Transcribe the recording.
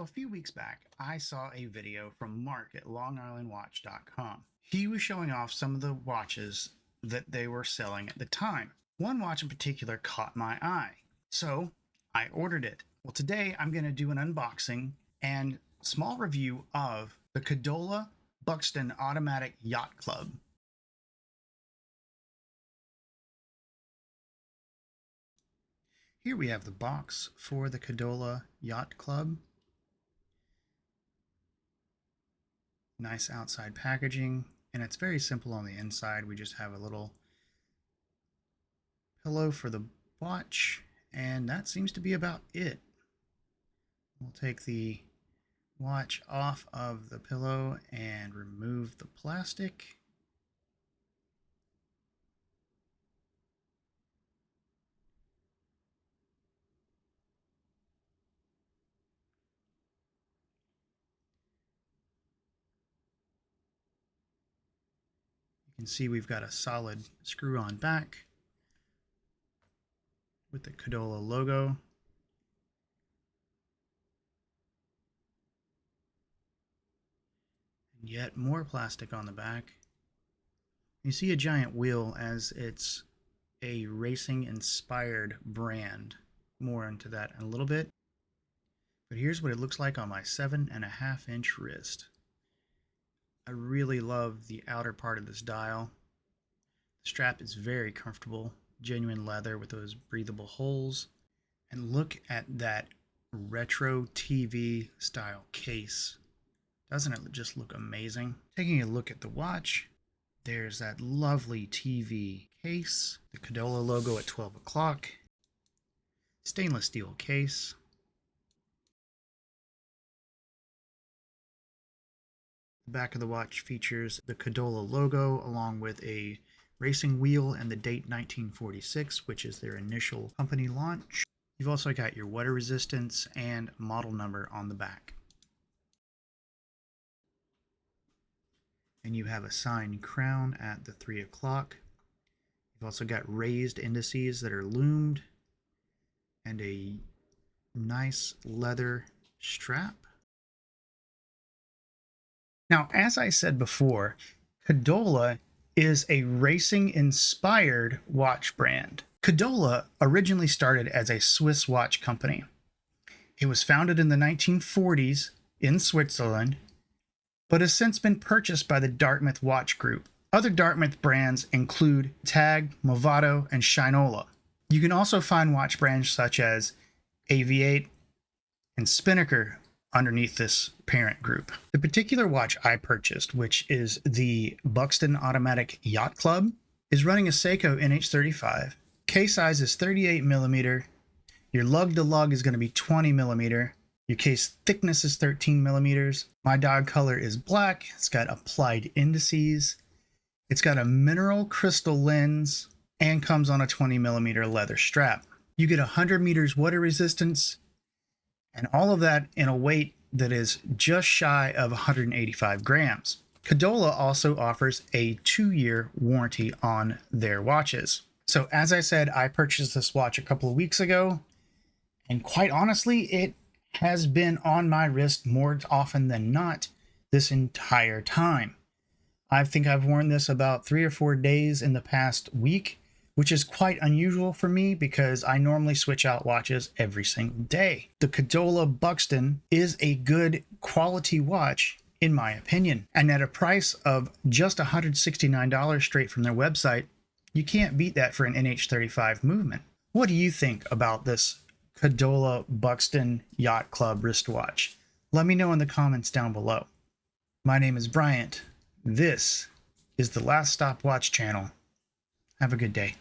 few weeks back, I saw a video from Mark at LongIslandWatch.com. He was showing off some of the watches that they were selling at the time. One watch in particular caught my eye, so I ordered it. Well, today I'm going to do an unboxing and small review of the Cadola Buxton Automatic Yacht Club. Here we have the box for the Cadola Yacht Club. Nice outside packaging, and it's very simple on the inside. We just have a little pillow for the watch, and that seems to be about it. We'll take the watch off of the pillow and remove the plastic. You can see we've got a solid screw-on back with the Cadola logo. And yet more plastic on the back. You see a giant wheel as it's a racing-inspired brand. More into that in a little bit. But here's what it looks like on my 7.5-inch wrist. I really love the outer part of this dial. The strap is very comfortable, genuine leather with those breathable holes. And look at that retro TV style case. Doesn't it just look amazing? Taking a look at the watch, there's that lovely TV case, the Cadola logo at 12 o'clock, stainless steel case. The back of the watch features the Cadola logo along with a racing wheel and the date 1946, which is their initial company launch. You've also got your water resistance and model number on the back. And you have a signed crown at the 3 o'clock. You've also got raised indices that are loomed and a nice leather strap. Now, as I said before, Cadola is a racing-inspired watch brand. Cadola originally started as a Swiss watch company. It was founded in the 1940s in Switzerland, but has since been purchased by the Dartmouth Watch Group. Other Dartmouth brands include Tag, Movado, and Shinola. You can also find watch brands such as Aviate and Spinnaker underneath this parent group. The particular watch I purchased, which is the Buxton Automatic Yacht Club, is running a Seiko NH35. Case size is 38 millimeter. Your lug to lug is going to be 20 millimeter. Your case thickness is 13 millimeters. My dial color is black. It's got applied indices. It's got a mineral crystal lens and comes on a 20 millimeter leather strap. You get 100 meters water resistance, and all of that in a weight that is just shy of 185 grams. Cadola also offers a 2-year warranty on their watches. So as I said, I purchased this watch a couple of weeks ago, and quite honestly, it has been on my wrist more often than not this entire time. I think I've worn this about 3 or 4 days in the past week, which is quite unusual for me because I normally switch out watches every single day. The Cadola Buxton is a good quality watch in my opinion, and at a price of just $169 straight from their website, you can't beat that for an NH35 movement. What do you think about this Cadola Buxton Yacht Club wristwatch? Let me know in the comments down below. My name is Bryant. This is the Last Stop Watch channel. Have a good day.